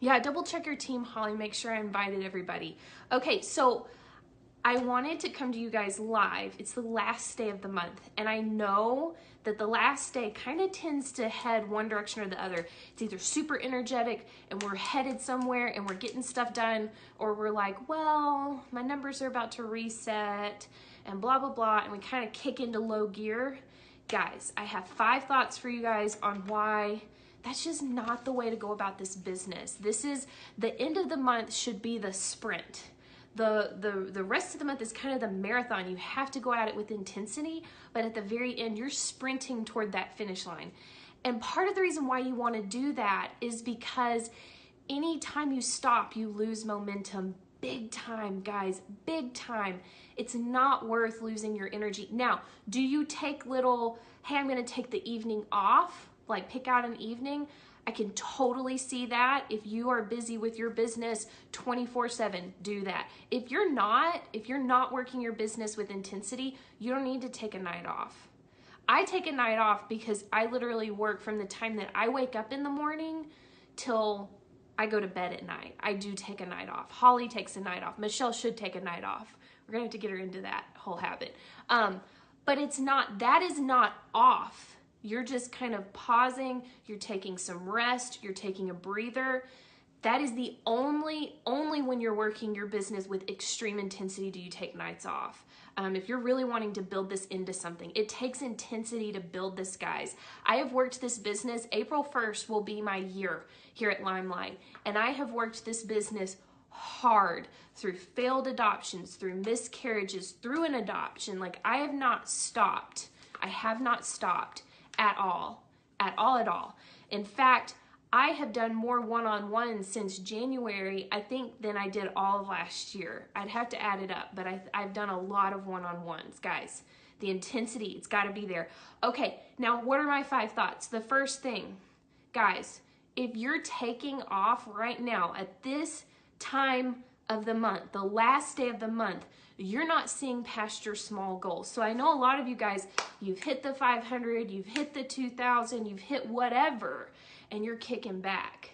Yeah, double check your team, Holly. Make sure I invited everybody. Okay, so I wanted to come to you guys live. It's the last day of the month, and I know that the last day kind of tends to head one direction or the other. It's either super energetic and we're headed somewhere and we're getting stuff done, or we're like, well, my numbers are about to reset and blah, blah, blah, and we kind of kick into low gear. Guys, I have 5 thoughts for you guys on why that's just not the way to go about this business. This is, the end of the month should be the sprint. The rest of the month is kind of the marathon. You have to go at it with intensity, but at the very end, you're sprinting toward that finish line. And part of the reason why you want to do that is because anytime you stop, you lose momentum big time, guys, big time. It's not worth losing your energy. Now, do you take little, hey, I'm going to take the evening off? Like pick out an evening? I can totally see that. If you are busy with your business 24/7, do that. If you're not working your business with intensity, you don't need to take a night off. I take a night off because I literally work from the time that I wake up in the morning till I go to bed at night. I do take a night off. Holly takes a night off. Michelle should take a night off. We're gonna have to get her into that whole habit. But that is not off. You're just kind of pausing, you're taking some rest, you're taking a breather. That is the only when you're working your business with extreme intensity do you take nights off. If you're really wanting to build this into something, it takes intensity to build this, guys. I have worked this business, April 1st will be my year here at Limelight, and I have worked this business hard through failed adoptions, through miscarriages, through an adoption. Like I have not stopped. I have not stopped. At all. In fact, I have done more one-on-ones since January, I think, than I did all of last year. I'd have to add it up, but I've done a lot of one-on-ones, guys. The intensity, it's got to be there. Okay, now what are my 5 thoughts? The first thing, guys, if you're taking off right now at this time of the month, the last day of the month, you're not seeing past your small goals. So I know a lot of you guys, you've hit the 500, you've hit the 2,000, you've hit whatever, and you're kicking back.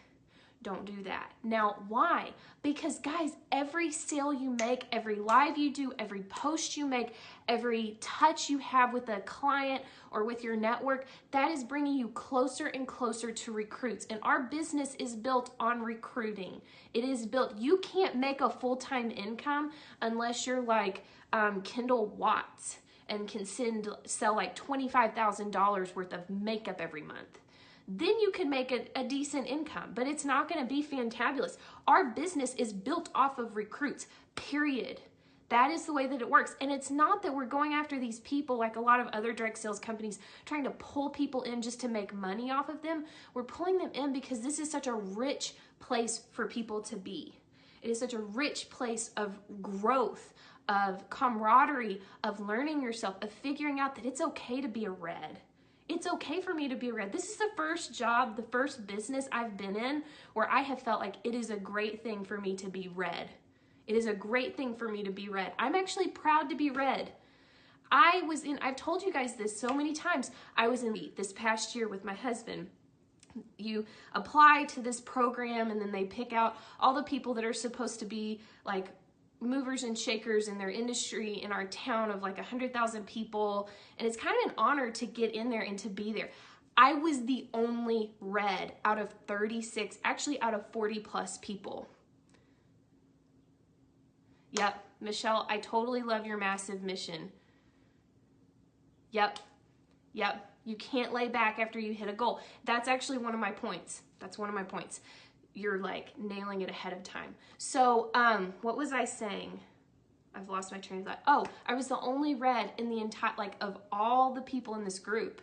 Don't do that. Now, why? Because guys, every sale you make, every live you do, every post you make, every touch you have with a client or with your network, that is bringing you closer and closer to recruits. And our business is built on recruiting. It is built, you can't make a full-time income unless you're like Kendall Watts and can sell like $25,000 worth of makeup every month. Then you can make a decent income, but it's not going to be fantabulous. Our business is built off of recruits, period. That is the way that it works. And it's not that we're going after these people like a lot of other direct sales companies trying to pull people in just to make money off of them. We're pulling them in because this is such a rich place for people to be. It is such a rich place of growth, of camaraderie, of learning yourself, of figuring out that it's okay to be a red. It's okay for me to be a red. This is the first job, the first business I've been in where I have felt like it is a great thing for me to be red. It is a great thing for me to be red. I'm actually proud to be red. I've told you guys this so many times. I was in this past year with my husband. You apply to this program and then they pick out all the people that are supposed to be like movers and shakers in their industry in our town of like 100,000 people. And it's kind of an honor to get in there and to be there. I was the only red out of 36, actually out of 40 plus people. Yep, Michelle, I totally love your massive mission. Yep. You can't lay back after you hit a goal. That's actually one of my points. You're like nailing it ahead of time. So what was I saying? I've lost my train of thought. Oh, I was the only red in the entire, like of all the people in this group,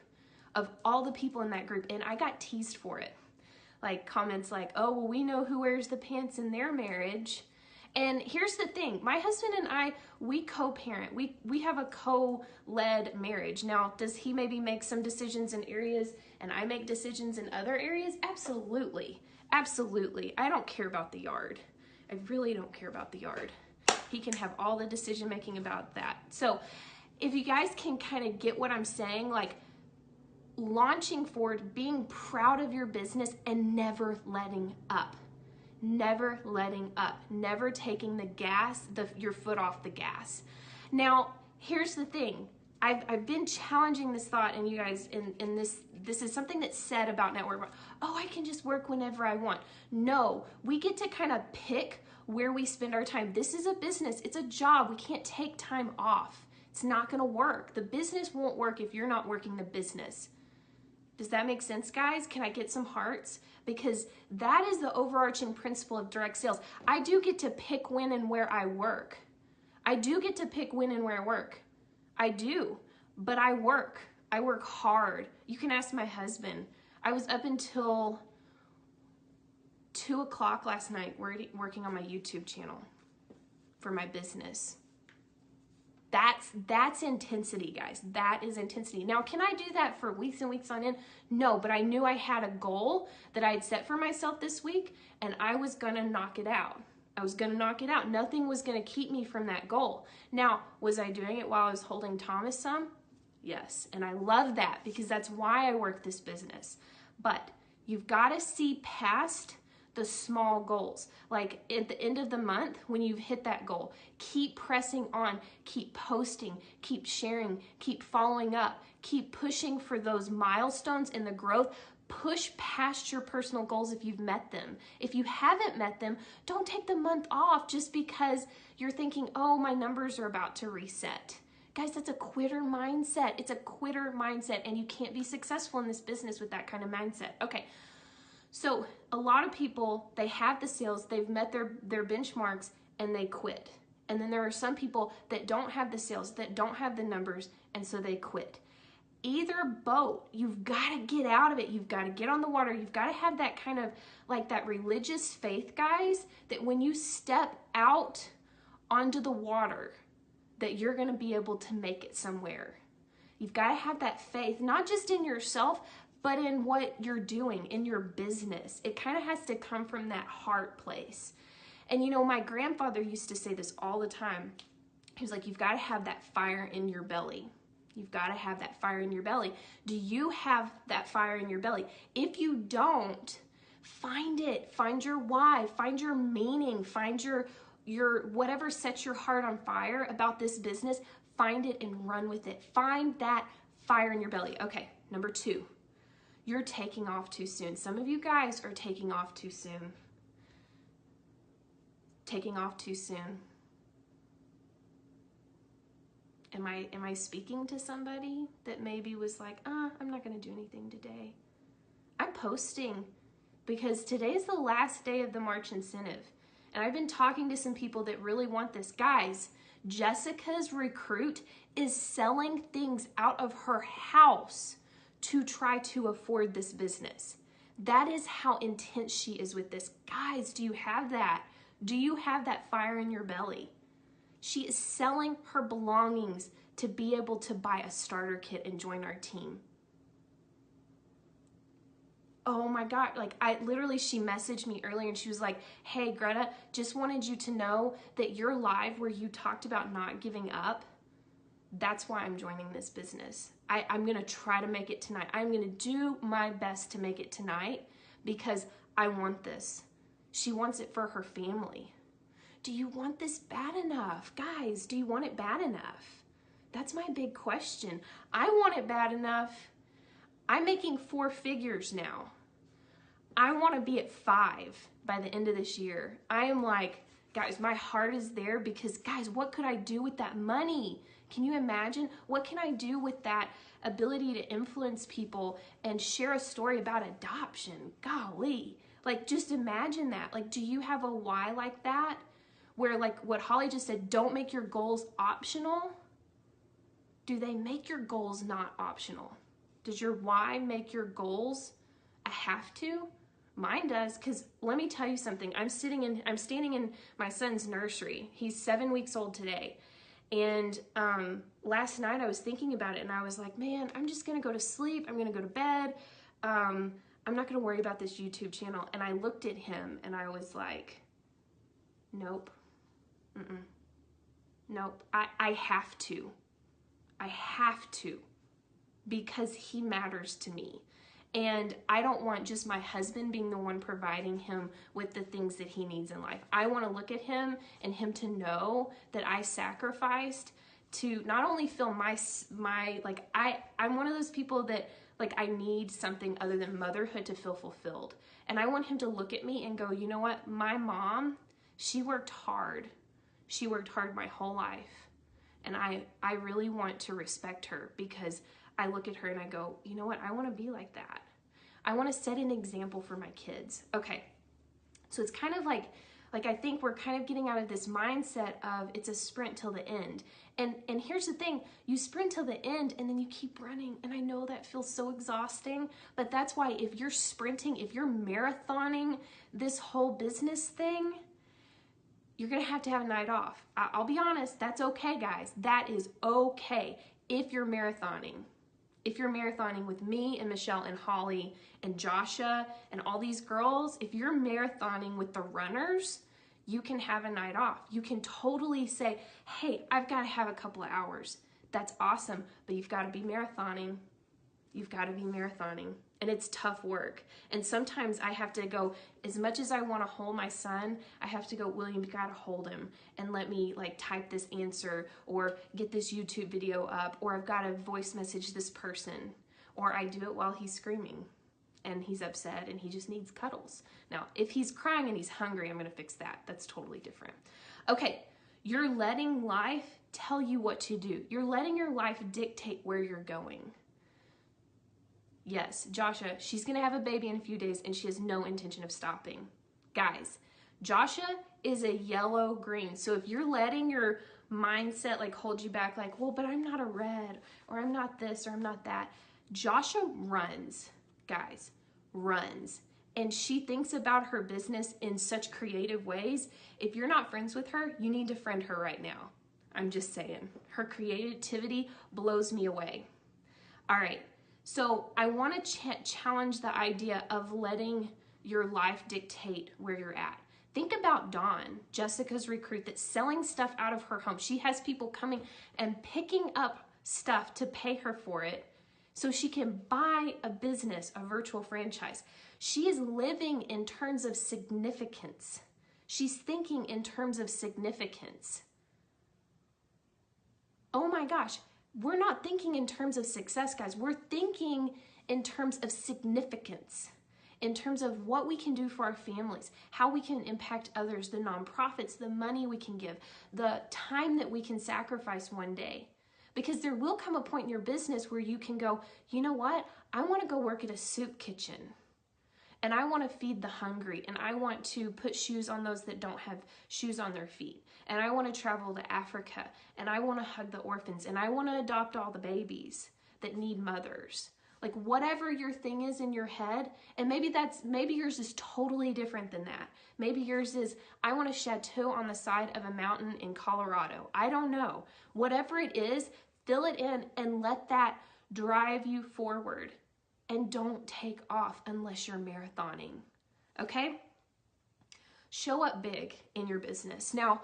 of all the people in that group, and I got teased for it. Like comments like, oh, well, we know who wears the pants in their marriage. And here's the thing, my husband and I, we co-parent. We have a co-led marriage. Now, does he maybe make some decisions in areas and I make decisions in other areas? Absolutely. Absolutely. I don't care about the yard. I really don't care about the yard. He can have all the decision making about that. So if you guys can kind of get what I'm saying, like launching forward, being proud of your business and never letting up. never letting up, never taking the gas, your foot off the gas. Now, here's the thing. I've been challenging this thought, and you guys, in this is something that's said about network. Oh, I can just work whenever I want. No, we get to kind of pick where we spend our time. This is a business. It's a job. We can't take time off. It's not going to work. The business won't work if you're not working the business. Does that make sense, guys? Can I get some hearts? Because that is the overarching principle of direct sales. I do get to pick when and where I work. I do get to pick when and where I work. I do, but I work. I work hard. You can ask my husband. I was up until 2 o'clock last night working on my YouTube channel for my business. That's intensity, guys. That is intensity. Now, can I do that for weeks and weeks on end? No, but I knew I had a goal that I had set for myself this week, and I was gonna knock it out. I was gonna knock it out. Nothing was gonna keep me from that goal. Now, was I doing it while I was holding Thomas some? Yes, and I love that because that's why I work this business. But you've gotta see past the small goals. Like at the end of the month, when you've hit that goal, keep pressing on, keep posting, keep sharing, keep following up, keep pushing for those milestones in the growth. Push past your personal goals if you've met them. If you haven't met them, don't take the month off just because you're thinking, oh, my numbers are about to reset. Guys, that's a quitter mindset. It's a quitter mindset, and you can't be successful in this business with that kind of mindset. Okay, so a lot of people, they have the sales, they've met their benchmarks, and they quit. And then there are some people that don't have the sales, that don't have the numbers, and so they quit. Either boat, you've got to get out of it. You've got to get on the water. You've got to have that kind of like that religious faith, guys, that when you step out onto the water, that you're going to be able to make it somewhere. You've got to have that faith, not just in yourself, but in what you're doing, in your business. It kind of has to come from that heart place. And you know, my grandfather used to say this all the time. He was like, you've got to have that fire in your belly. You've got to have that fire in your belly. Do you have that fire in your belly? If you don't, find it. Find your why. Find your meaning. Find your whatever sets your heart on fire about this business. Find it and run with it. Find that fire in your belly. Okay, number 2. You're taking off too soon. Some of you guys are taking off too soon. Taking off too soon. Am I speaking to somebody that maybe was like, I'm not going to do anything today? I'm posting because today's the last day of the March incentive. And I've been talking to some people that really want this. Guys, Jessica's recruit is selling things out of her house to try to afford this business. That is how intense she is with this. Guys, do you have that? Do you have that fire in your belly? She is selling her belongings to be able to buy a starter kit and join our team. Oh my God, like she messaged me earlier and she was like, hey Greta, just wanted you to know that your live where you talked about not giving up, that's why I'm joining this business. I'm gonna try to make it tonight. I'm gonna do my best to make it tonight because I want this. She wants it for her family. Do you want this bad enough? Guys, do you want it bad enough? That's my big question. I want it bad enough. I'm making 4 figures now. I want to be at 5 by the end of this year. I am like, guys, my heart is there because, guys, what could I do with that money? Can you imagine? What can I do with that ability to influence people and share a story about adoption? Golly, like just imagine that. Like, do you have a why like that? Where like what Holly just said, don't make your goals optional. Do they make your goals not optional? Does your why make your goals a have to? Mine does, because let me tell you something. I'm standing in my son's nursery. He's 7 weeks old today. And last night I was thinking about it and I was like, man, I'm just gonna go to sleep. I'm gonna go to bed. I'm not gonna worry about this YouTube channel. And I looked at him and I was like, nope. Nope, I have to. I have to because he matters to me. And I don't want just my husband being the one providing him with the things that he needs in life. I want to look at him and him to know that I sacrificed to not only fill my like, I'm one of those people that, like, I need something other than motherhood to feel fulfilled. And I want him to look at me and go, you know what? My mom, she worked hard. She worked hard my whole life. And I really want to respect her, because I look at her and I go, you know what? I want to be like that. I want to set an example for my kids. Okay. So it's kind of like I think we're kind of getting out of this mindset of it's a sprint till the end. And here's the thing, you sprint till the end and then you keep running. And I know that feels so exhausting, but that's why if you're sprinting, if you're marathoning this whole business thing, you're going to have a night off. I'll be honest, that's okay, guys. That is okay if you're marathoning. If you're marathoning with me and Michelle and Holly and Joshua and all these girls, if you're marathoning with the runners, you can have a night off. You can totally say, hey, I've got to have a couple of hours. That's awesome, but you've got to be marathoning. You've got to be marathoning. And it's tough work. And sometimes I have to go, as much as I want to hold my son, I have to go, William, you got to hold him and let me like type this answer or get this YouTube video up, or I've got to voice message this person, or I do it while he's screaming and he's upset and he just needs cuddles. Now, if he's crying and he's hungry, I'm going to fix that. That's totally different. Okay. You're letting life tell you what to do. You're letting your life dictate where you're going. Yes, Joshua, she's going to have a baby in a few days and she has no intention of stopping. Guys, Joshua is a yellow-green. So if you're letting your mindset like hold you back, like, well, but I'm not a red, or I'm not this, or I'm not that. Joshua runs, guys, runs. And she thinks about her business in such creative ways. If you're not friends with her, you need to friend her right now. I'm just saying. Her creativity blows me away. All right. So I want to challenge the idea of letting your life dictate where you're at. Think about Dawn, Jessica's recruit, that's selling stuff out of her home. She has people coming and picking up stuff to pay her for it so she can buy a business, a virtual franchise. She is living in terms of significance. She's thinking in terms of significance. Oh my gosh. We're not thinking in terms of success, guys. We're thinking in terms of significance, in terms of what we can do for our families, how we can impact others, the nonprofits, the money we can give, the time that we can sacrifice one day. Because there will come a point in your business where you can go, you know what? I want to go work at a soup kitchen. And I want to feed the hungry, and I want to put shoes on those that don't have shoes on their feet. And I want to travel to Africa, and I want to hug the orphans, and I want to adopt all the babies that need mothers. Like whatever your thing is in your head, and maybe yours is totally different than that. Maybe yours is, I want a chateau on the side of a mountain in Colorado. I don't know. Whatever it is, fill it in and let that drive you forward. And don't take off unless you're marathoning, okay? Show up big in your business. Now,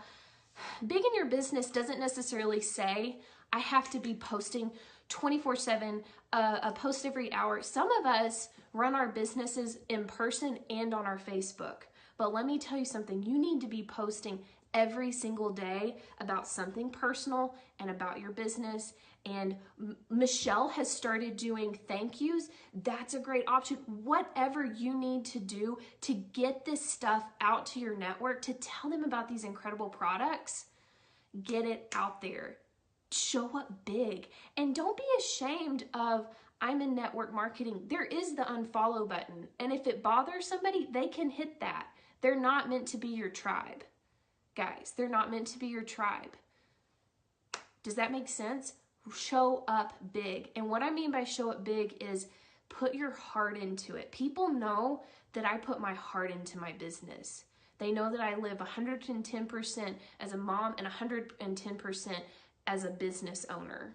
big in your business doesn't necessarily say I have to be posting 24/7, a post every hour. Some of us run our businesses in person and on our Facebook. But let me tell you something, you need to be posting every single day about something personal and about your business. And Michelle has started doing thank yous. That's a great option. Whatever you need to do to get this stuff out to your network, to tell them about these incredible products, get it out there. Show up big. And don't be ashamed of, I'm in network marketing. There is the unfollow button. And if it bothers somebody, they can hit that. They're not meant to be your tribe. Guys, they're not meant to be your tribe. Does that make sense? Show up big. And what I mean by show up big is put your heart into it. People know that I put my heart into my business. They know that I live 110% as a mom and 110% as a business owner.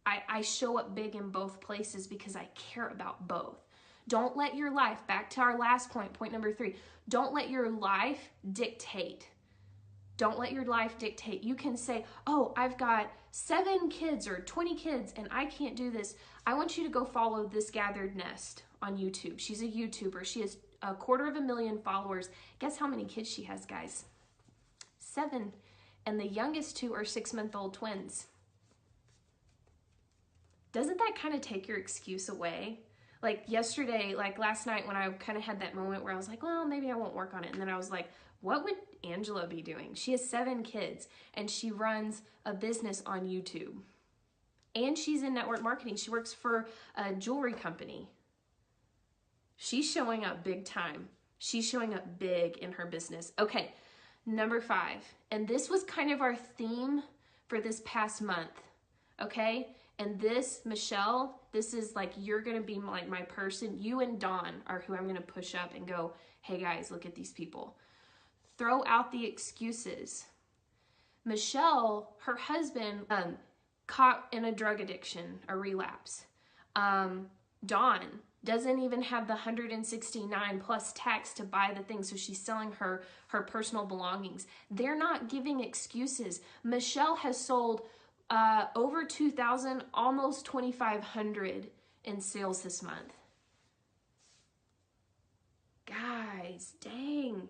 I show up big in both places because I care about both. Don't let your life, back to our last point, point number 3, don't let your life dictate. Don't let your life dictate. You can say, oh, I've got 7 kids or 20 kids and I can't do this. I want you to go follow this gathered nest on YouTube. She's a YouTuber. She has 250,000 followers. Guess how many kids she has, guys? 7. And the youngest 2 are 6-month-old twins. Doesn't that kind of take your excuse away? Like yesterday, like last night when I kind of had that moment where I was like, well, maybe I won't work on it. And then I was like, what would Angela be doing? She has 7 kids and she runs a business on YouTube. And she's in network marketing. She works for a jewelry company. She's showing up big time. She's showing up big in her business. Okay, number 5. And this was kind of our theme for this past month. Okay? And this, Michelle, this is like, you're going to be like my person. You and Dawn are who I'm going to push up and go, hey guys, look at these people. Throw out the excuses. Michelle, her husband, caught in a drug addiction, a relapse. Dawn doesn't even have the 169 plus tax to buy the thing, so she's selling her personal belongings. They're not giving excuses. Michelle has sold over 2,000, almost 2,500 in sales this month. Guys, dang.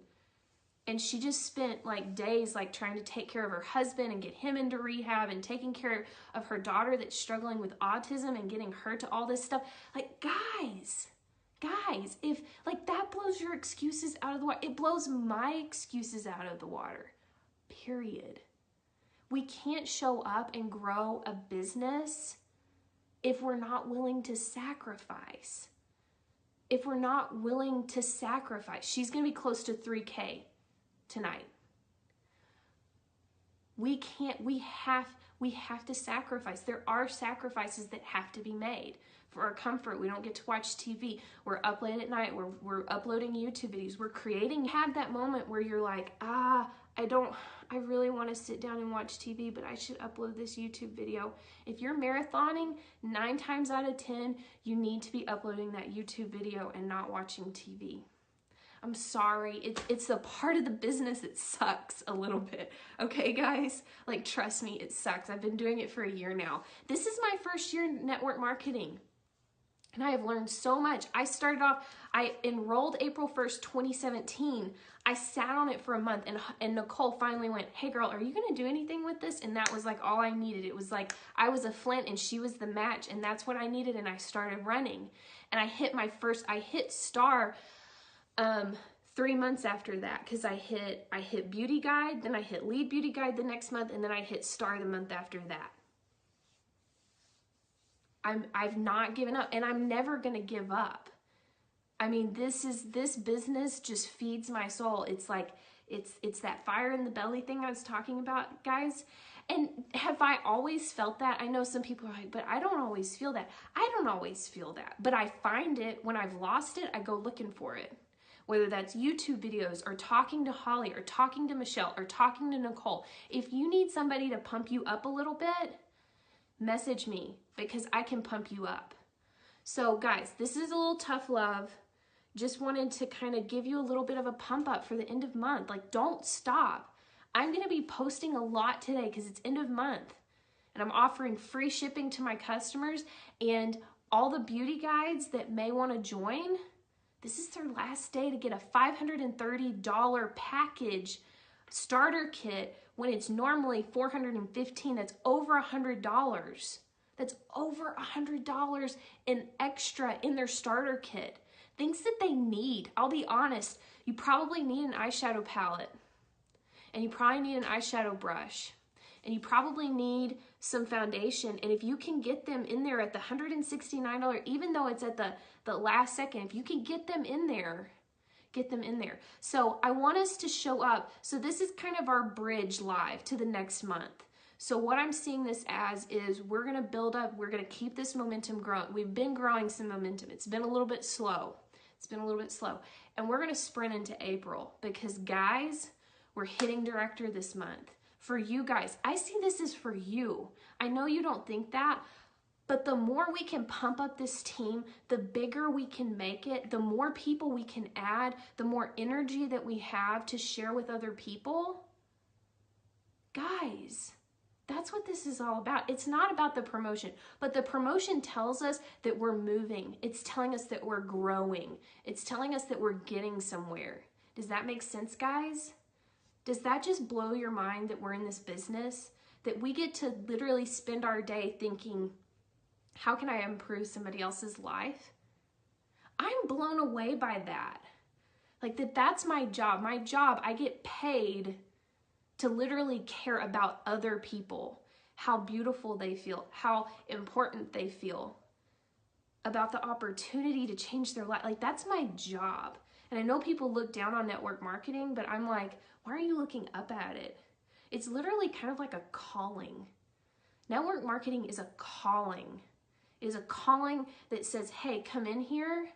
And she just spent like days like trying to take care of her husband and get him into rehab and taking care of her daughter that's struggling with autism and getting her to all this stuff. Like, guys, if like that blows your excuses out of the water, it blows my excuses out of the water, period. We can't show up and grow a business if we're not willing to sacrifice. If we're not willing to sacrifice. She's going to be close to 3K tonight. We have to sacrifice. There are sacrifices that have to be made for our comfort. We don't get to watch TV. We're up late at night. We're uploading YouTube videos. We're creating. Have that moment where you're like, I really want to sit down and watch TV, but I should upload this YouTube video. If you're marathoning, 9 times out of 10, you need to be uploading that YouTube video and not watching TV. I'm sorry, it's a part of the business that sucks a little bit. Okay, guys? Like, trust me, it sucks. I've been doing it for a year now. This is my first year in network marketing. And I have learned so much. I enrolled April 1st, 2017. I sat on it for a month and Nicole finally went, hey girl, are you gonna do anything with this? And that was like all I needed. It was like I was a flint and she was the match, and that's what I needed, and I started running. And I hit star 3 months after that, because I hit beauty guide, then I hit lead beauty guide the next month, and then I hit star the month after that. I've not given up, and I'm never gonna give up. I mean, this business just feeds my soul. It's like, it's that fire in the belly thing I was talking about, guys. And have I always felt that? I know some people are like, but I don't always feel that. I don't always feel that, but I find it. When I've lost it, I go looking for it. Whether that's YouTube videos or talking to Holly or talking to Michelle or talking to Nicole. If you need somebody to pump you up a little bit, message me, because I can pump you up. So guys, this is a little tough love. Just wanted to kind of give you a little bit of a pump up for the end of month. Like, don't stop. I'm going to be posting a lot today because it's end of month. And I'm offering free shipping to my customers, and all the beauty guides that may want to join, this is their last day to get a $530 package starter kit when it's normally $415. That's over $100. That's over $100 in extra in their starter kit. Things that they need. I'll be honest, you probably need an eyeshadow palette, and you probably need an eyeshadow brush, and you probably need some foundation. And if you can get them in there at the $169, even though it's at the last second, if you can get them in there, get them in there. So I want us to show up. So this is kind of our bridge live to the next month. So what I'm seeing this as is we're going to build up, we're going to keep this momentum growing. We've been growing some momentum. It's been a little bit slow. And we're going to sprint into April, because guys, we're hitting director this month. For you guys, I see this as for you. I know you don't think that, but the more we can pump up this team, the bigger we can make it, the more people we can add, the more energy that we have to share with other people. Guys, That's what this is all about. It's not about the promotion, but the promotion tells us that we're moving. It's telling us that we're growing. It's telling us that we're getting somewhere. Does that make sense, guys? Does that just blow your mind that we're in this business? That we get to literally spend our day thinking, how can I improve somebody else's life? I'm blown away by that. Like that's my job. My job, I get paid to literally care about other people, how beautiful they feel, how important they feel, about the opportunity to change their life. Like that's my job. And I know people look down on network marketing, but I'm like, why are you looking up at it? It's literally kind of like a calling. Network marketing is a calling. It is a calling that says, hey, come in here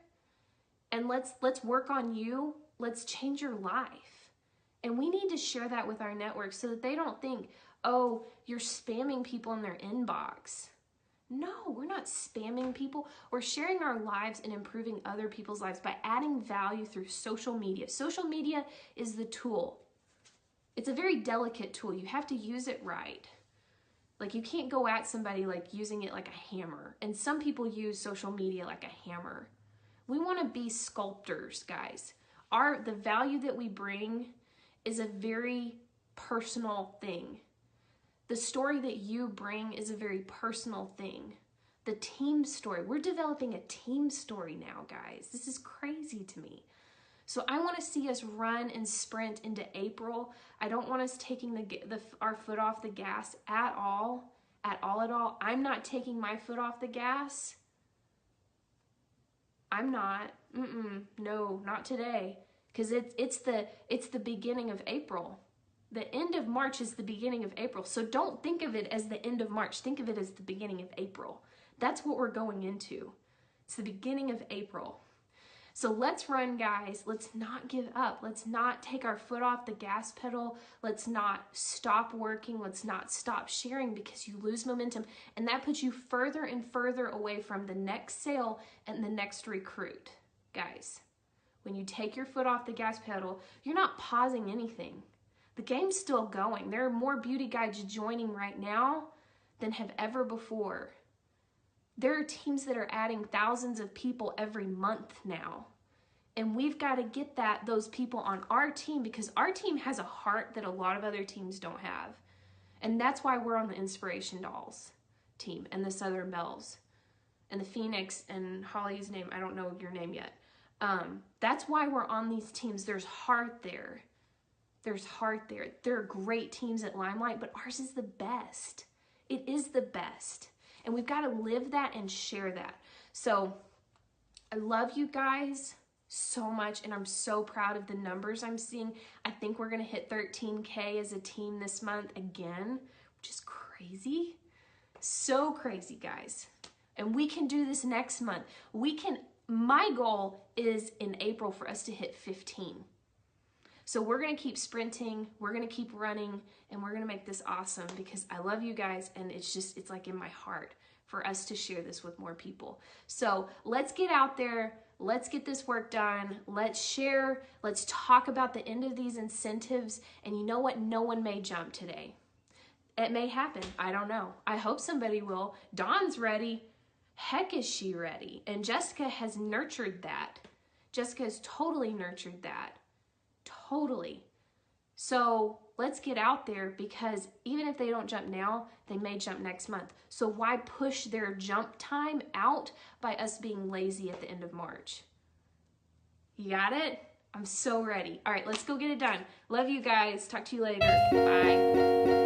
and let's work on you. Let's change your life. And we need to share that with our network so that they don't think, oh, you're spamming people in their inbox. No, we're not spamming people. We're sharing our lives and improving other people's lives by adding value through social media. Social media is the tool. It's a very delicate tool. You have to use it right. Like you can't go at somebody like using it like a hammer. And some people use social media like a hammer. We want to be sculptors, guys. The value that we bring is a very personal thing. The story that you bring is a very personal thing. The team story. We're developing a team story now, guys. This is crazy to me. So I want to see us run and sprint into April. I don't want us taking our foot off the gas at all. At all. I'm not taking my foot off the gas. I'm not. No, not today. Because it's the beginning of April. The end of March is the beginning of April. So don't think of it as the end of March. Think of it as the beginning of April. That's what we're going into. It's the beginning of April. So let's run, guys. Let's not give up. Let's not take our foot off the gas pedal. Let's not stop working. Let's not stop sharing because you lose momentum. And that puts you further and further away from the next sale and the next recruit. Guys, when you take your foot off the gas pedal, you're not pausing anything. The game's still going. There are more beauty guides joining right now than have ever before. There are teams that are adding thousands of people every month now. And we've got to get those people on our team because our team has a heart that a lot of other teams don't have. And that's why we're on the Inspiration Dolls team and the Southern Belles and the Phoenix and Holly's name. I don't know your name yet. That's why we're on these teams. There's heart there. There's heart there. There are great teams at Limelight, but ours is the best. It is the best. And we've got to live that and share that. So I love you guys so much, and I'm so proud of the numbers I'm seeing. I think we're going to hit 13K as a team this month again, which is crazy. So crazy, guys. And we can do this next month. My goal is in April for us to hit 15. So we're going to keep sprinting, we're going to keep running, and we're going to make this awesome because I love you guys, and it's like in my heart for us to share this with more people. So let's get out there. Let's get this work done. Let's share. Let's talk about the end of these incentives. And you know what? No one may jump today. It may happen. I don't know. I hope somebody will. Dawn's ready. Heck is she ready. And Jessica has nurtured that. Jessica has totally nurtured that. Totally. So let's get out there because even if they don't jump now, they may jump next month. So why push their jump time out by us being lazy at the end of March? You got it? I'm so ready. All right, let's go get it done. Love you guys. Talk to you later. Bye.